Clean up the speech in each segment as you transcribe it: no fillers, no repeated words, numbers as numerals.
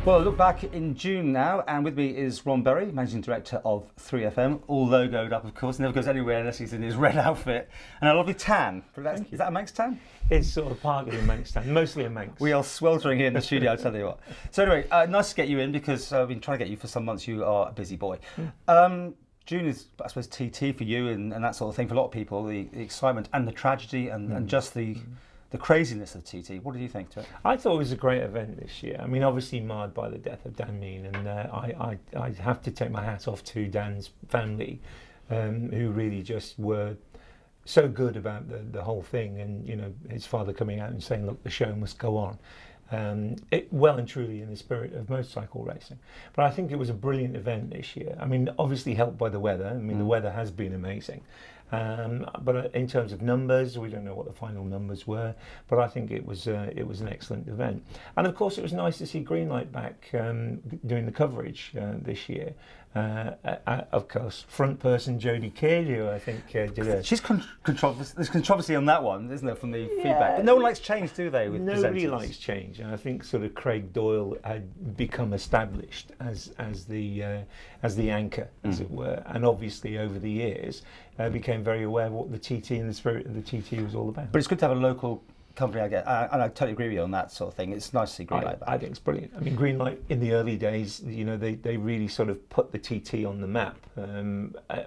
Well, I look back in June now, and with me is Ron Berry, Managing Director of 3FM, all logoed up, of course, never goes anywhere unless he's in his red outfit, and a lovely tan. Is that a Manx tan? It's sort of partly a Manx tan, mostly a Manx. We are sweltering here in the studio, I'll tell you what. So anyway, nice to get you in, because I've been trying to get you for some months. You are a busy boy. June is, I suppose, TT for you and that sort of thing for a lot of people, the excitement and the tragedy and just the craziness of TT. What did you think to it? I thought it was a great event this year. I mean, obviously marred by the death of Dan Mean, and I have to take my hat off to Dan's family, who really just were so good about the whole thing, and you know, his father coming out and saying, look, the show must go on. Well and truly in the spirit of motorcycle racing. But I think it was a brilliant event this year. I mean, obviously helped by the weather. I mean, the weather has been amazing. But in terms of numbers, we don't know what the final numbers were, but I think it was an excellent event. And of course, it was nice to see Greenlight back doing the coverage this year. Of course, front person Jodie Kidd, who I think did a... She's controversy. There's controversy on that one, isn't there, from the feedback? But no one likes change, do they? With nobody presenters? Likes change, and I think sort of Craig Doyle had become established as the anchor, as it were, and obviously over the years became very aware of what the TT and the spirit of the TT was all about. But it's good to have a local company, I get, and I totally agree with you on that sort of thing. It's nice to see Greenlight back. I think it's brilliant. I mean, Greenlight in the early days, you know, they really sort of put the TT on the map.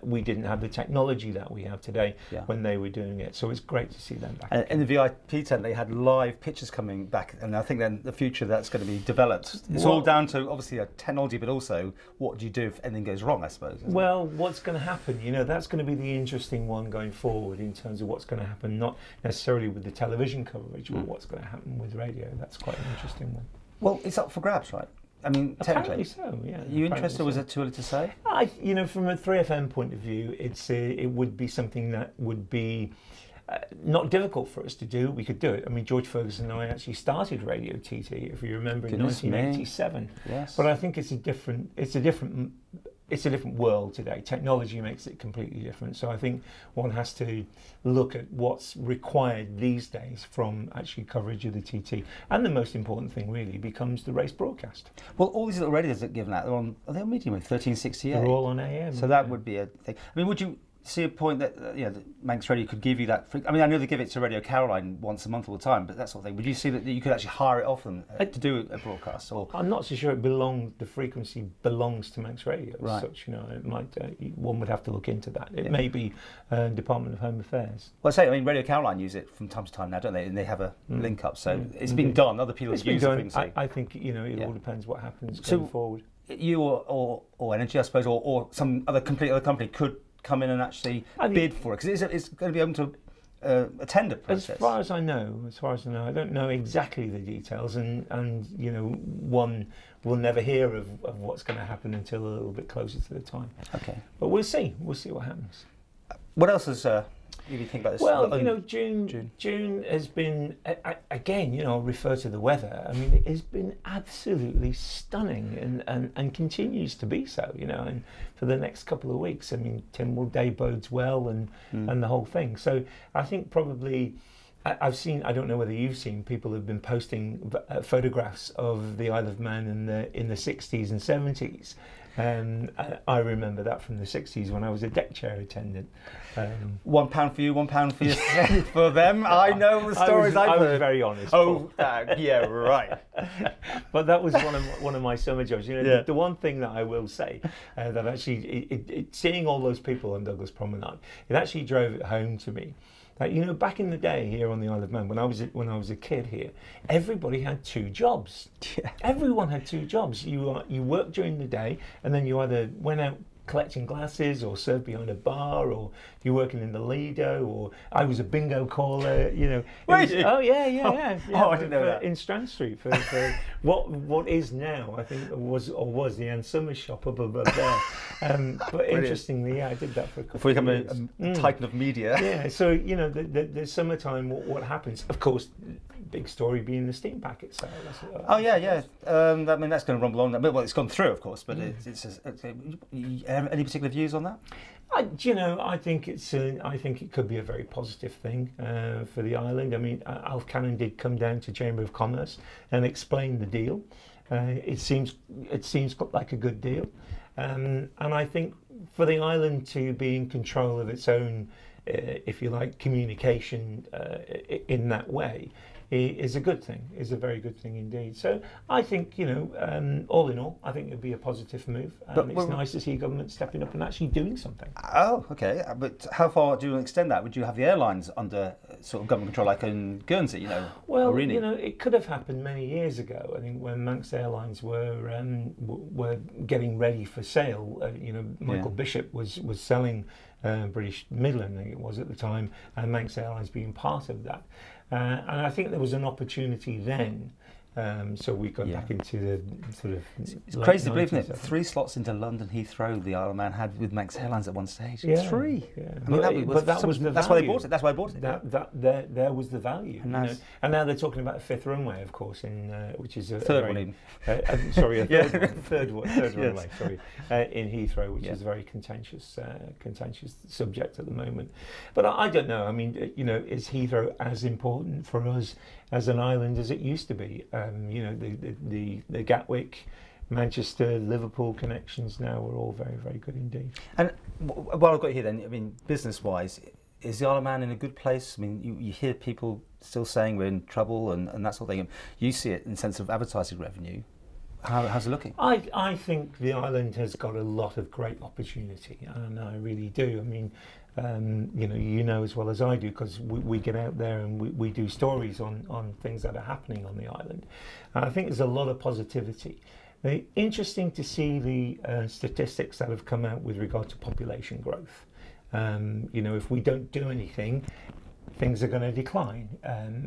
We didn't have the technology that we have today when they were doing it, so it's great to see them back. In the VIP tent, they had live pictures coming back, and I think then the future that's going to be developed. It's all down to obviously a technology, but also what do you do if anything goes wrong, I suppose. Well, what's going to happen? You know, that's going to be the interesting one going forward in terms of what's going to happen, not necessarily with the television coverage, but what's going to happen with radio. That's quite an interesting one. Well, it's up for grabs, right? I mean, apparently technically. so, yeah. Are you interested, or was it too early to say? You know, from a 3FM point of view, it would be something that would be not difficult for us to do. We could do it. I mean, George Ferguson and I actually started Radio TT, if you remember, in 1987. Yes. But I think it's a different world today. Technology makes it completely different. So I think one has to look at what's required these days from actually coverage of the TT. And the most important thing really becomes the race broadcast. Well, all these little radios that are given out, are they on medium wave, 1368? They're all on AM. So that would be a thing. I mean, would you see a point that that Manx Radio could give you that? I mean, I know they give it to Radio Caroline once a month all the time, but that sort of thing. Would you see that you could actually hire it off them to do a broadcast? Or I'm not so sure the frequency belongs to Manx Radio as such. You know, it might. One would have to look into that. It may be Department of Home Affairs. Well, I mean, Radio Caroline use it from time to time now, don't they? And they have a link up, so it's been done. Other people have used it. I think it all depends what happens going forward. You or Energy, I suppose, or some other company could come in and actually bid for it, because it's going to be open to a tender process. As far as I know, I don't know exactly the details, and you know, one will never hear of what's going to happen until a little bit closer to the time. Okay, but we'll see what happens. What else has you think about this? Well, you know, June has been, again, you know, I'll refer to the weather. I mean, it has been absolutely stunning and continues to be so, you know, and for the next couple of weeks, I mean, Tynwald Day bodes well and the whole thing. So I think probably, I've seen, I don't know whether you've seen, people have been posting photographs of the Isle of Man in the 60s and 70s. I remember that from the 60s when I was a deck chair attendant. £1 for you, £1 for you, for them. I know the stories I've heard. I was very honest. Oh, yeah, right. But that was one of my summer jobs. You know, the one thing that I will say that actually, seeing all those people on Douglas Promenade, it actually drove it home to me. You know, back in the day here on the Isle of Man, when I was a kid here, everybody had two jobs. Yeah. Everyone had two jobs. You worked during the day, and then you either went out collecting glasses or served behind a bar, or you're working in the Lido, or I was a bingo caller, you know. Oh yeah. Oh, I didn't know that. In Strand Street for what is now, I think, was the Ann Summers shop up above there. But interestingly, I did that for a couple of years. Before you become a titan of media. Yeah, so, you know, the summertime, what happens? Of course, big story being the steam packet sale. Oh yeah. I mean, that's going to rumble on. Well, it's gone through, of course, but any particular views on that? I think it could be a very positive thing for the island. I mean, Alf Cannon did come down to Chamber of Commerce and explain the deal. It seems like a good deal, and I think for the island to be in control of its own, if you like, communication in that way, is a good thing, is a very good thing indeed. So I think, you know, all in all, I think it'd be a positive move. But it's nice to see government stepping up and actually doing something. Oh, okay. But how far do you extend that? Would you have the airlines under sort of government control, like in Guernsey, you know? Well, or you know, it could have happened many years ago. I think when Manx Airlines were getting ready for sale, you know, Michael Bishop was selling British Midland, I think it was at the time, and Manx Airlines being part of that. And I think there was an opportunity then, so we got back into the sort of. It's crazy to believe, isn't it? 3 slots into London Heathrow, the Isle of Man had with Manx Airlines at one stage. Yeah, 3. Yeah. I mean, that was the that's value. why I bought it. That's why I bought it. There was the value. And, you know? And now they're talking about a 5th runway, of course, in which is a third one. Sorry, a third runway. Sorry, in Heathrow, which is a very contentious subject at the moment. But I don't know. I mean, you know, is Heathrow as important for us as an island as it used to be? You know, the Gatwick, Manchester, Liverpool connections now are all very, very good indeed. And while I've got you here then, I mean, business-wise, is the Isle of Man in a good place? I mean, you hear people still saying we're in trouble and that sort of thing. You see it in the sense of advertising revenue. How's it looking? I think the island has got a lot of great opportunity, and I really do. I mean, you know as well as I do, because we get out there and we do stories on things that are happening on the island. And I think there's a lot of positivity. Interesting to see the statistics that have come out with regard to population growth. You know, if we don't do anything, things are going to decline.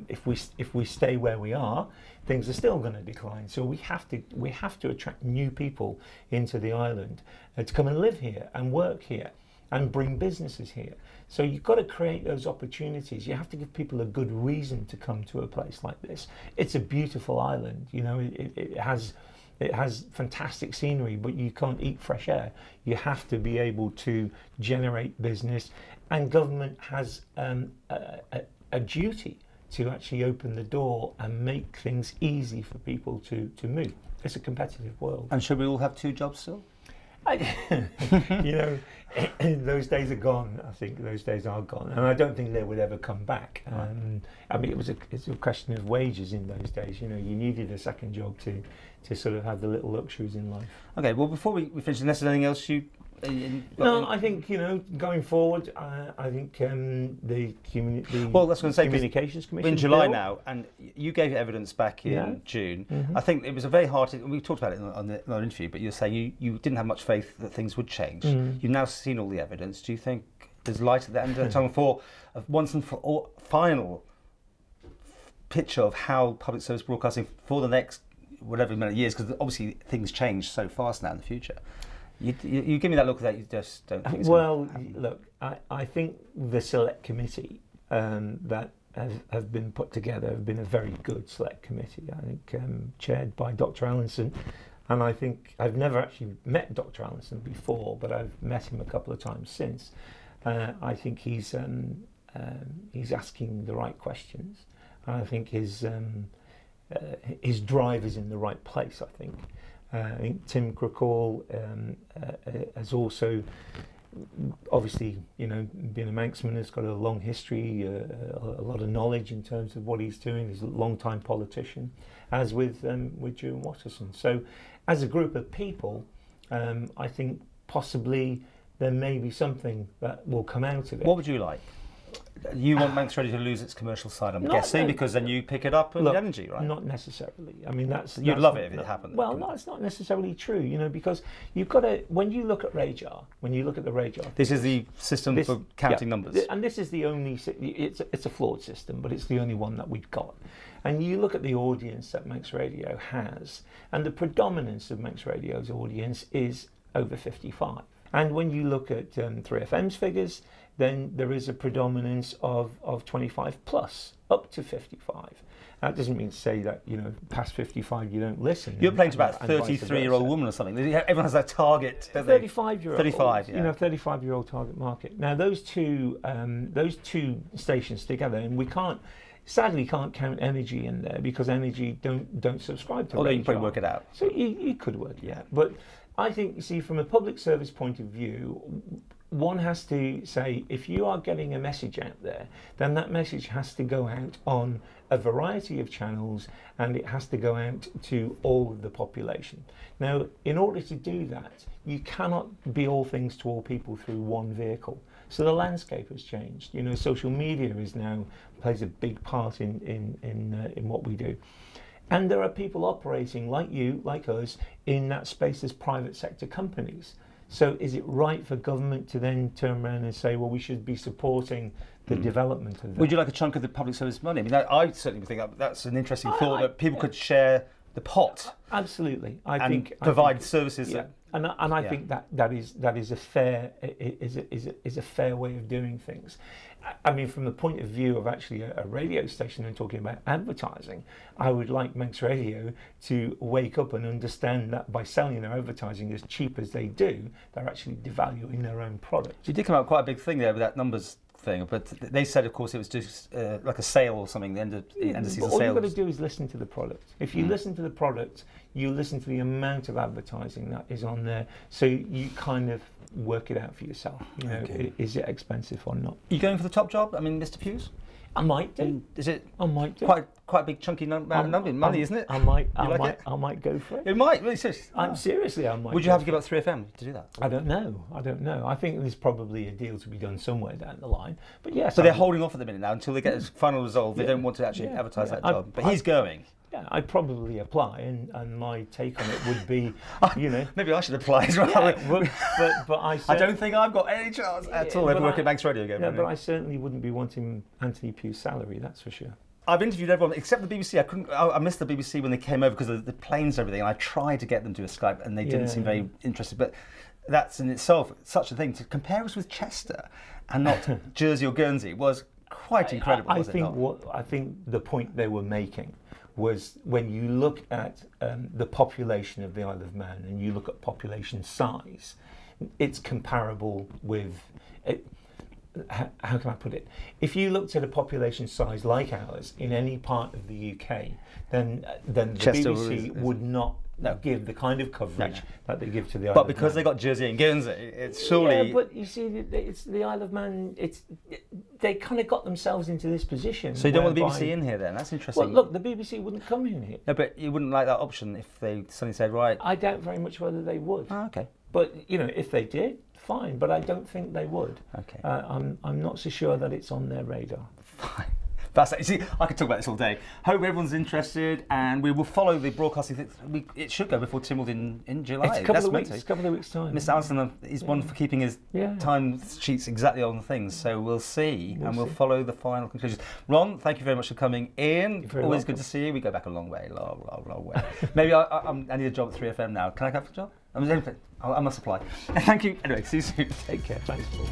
If we stay where we are, things are still going to decline. So we have to attract new people into the island to come and live here and work here and bring businesses here. So you've got to create those opportunities. You have to give people a good reason to come to a place like this. It's a beautiful island. You know, it has fantastic scenery, but you can't eat fresh air. You have to be able to generate business, and government has a duty to actually open the door and make things easy for people to move. It's a competitive world. And should we all have 2 jobs still? You know, those days are gone. I think those days are gone, and I don't think they would ever come back. I mean, it's a question of wages in those days. You know, you needed a second job to sort of have the little luxuries in life. Okay, well, before we finish, unless there's anything else you... No, I think, you know, going forward, I think the Communications Commission in July now, and you gave evidence back in June. I think it was a very hard. We talked about it on our interview, but you're saying you didn't have much faith that things would change. You've now seen all the evidence. Do you think there's light at the end of the tunnel for once and for all final picture of how public service broadcasting for the next whatever amount of years? Because obviously things change so fast now in the future. You give me that look that you just don't think it's well, going to happen. Look, I think the select committee that have been put together have been a very good select committee. I think chaired by Dr. Allinson, and I think I've never actually met Dr. Allinson before, but I've met him a couple of times since. I think he's asking the right questions. I think his drive is in the right place, I think. I think Tim Crookall has also, obviously, you know, being a Manxman, has got a long history, a lot of knowledge in terms of what he's doing. He's a long-time politician, as with Julian Watterson. So, as a group of people, I think possibly there may be something that will come out of it. What would you like? You want Manx Radio to lose its commercial side, I'm guessing, because then you pick it up with energy, right? Not necessarily. I mean, you'd love it if it happened. Well, no, it's not necessarily true, you know, because you've got to, when you look at radar, this is the system for counting numbers, and this is the only. It's a flawed system, but it's the only one that we've got. And you look at the audience that Manx Radio has, and the predominance of Manx Radio's audience is over 55. And when you look at 3FM's figures, then there is a predominance of 25 plus, up to 55. That doesn't mean to say that, you know, past 55 you don't listen. You're playing to about a 33-year-old woman or something. Everyone has that target. 35-year-old. 35, yeah. You know, 35-year-old target market. Now those two stations together, and we can't sadly can't count energy in there because energy don't subscribe to Although you can radar. probably work it out. So you could work it out. But I think, you see, from a public service point of view, one has to say, if you are getting a message out there, then that message has to go out on a variety of channels, and it has to go out to all of the population. Now, in order to do that, you cannot be all things to all people through one vehicle. So the landscape has changed. You know, social media is now plays a big part in what we do. And there are people operating like you, like us, in that space as private sector companies. So is it right for government to then turn around and say, well, we should be supporting the development of that? Would you like a chunk of the public service money? I mean, I certainly think that's an interesting thought, that people could share the pot. Absolutely. I think provide services. Yeah. And I think that is a fair way of doing things. I mean, from the point of view of actually a radio station and talking about advertising, I would like Manx Radio to wake up and understand that by selling their advertising as cheap as they do, they're actually devaluing their own product. You did come out with quite a big thing there with that numbers thing, but they said, of course, it was just like a sale or something, the end of season sale. All you've got to do is listen to the product. If you listen to the product, you listen to the amount of advertising that is on there, so you kind of work it out for yourself. You know, is it expensive or not? Are you going for the top job? I mean, Mr. Hughes? I might do. Is it? I might do. Quite a big chunky money, isn't it? I might go for it. It might, really seriously. Seriously, I might. Would you have to give up 3FM to do that? I don't know. I think there's probably a deal to be done somewhere down the line. But yes. So they're holding off at the minute now until they get a final resolve. They don't want to actually advertise that job. But he's going. Yeah, I'd probably apply, and my take on it would be, you know, maybe I should apply as well. Yeah, but I don't think I've got any chance at all ever working at Manx Radio again. Yeah, but I certainly wouldn't be wanting Anthony Pugh's salary. That's for sure. I've interviewed everyone except the BBC. I missed the BBC when they came over because of the planes and everything. And I tried to get them to a Skype, and they didn't seem very interested. But that's in itself such a thing. To compare us with Chester and not Jersey or Guernsey was quite incredible. I think the point they were making was, when you look at the population of the Isle of Man and you look at population size, it's comparable with, how can I put it? If you looked at a population size like ours in any part of the UK, then the Chester BBC would not give the kind of coverage that they give to the Isle of Man. But because they got Jersey and Guernsey, it's surely... Yeah, but you see, it's the Isle of Man, they kind of got themselves into this position. So you don't want the BBC in here then? That's interesting. Well, look, the BBC wouldn't come in here. No, but you wouldn't like that option if they suddenly said, right... I doubt very much whether they would. Oh, okay. But, you know, if they did, fine, but I don't think they would. Okay. I'm not so sure that it's on their radar. Fine. You see, I could talk about this all day. Hope everyone's interested, and we will follow the broadcasting. It should go before Tynwald in July. It's a couple of weeks' time. Mr. Allison is one for keeping his time sheets exactly on the things, so we'll see, and we'll follow the final conclusions. Ron, thank you very much for coming in. Always good to see you. We go back a long way, long way. Maybe I need a job at 3FM now. Can I go for a job? I must apply. Thank you. Anyway, see you soon. Take care. Thanks, Paul.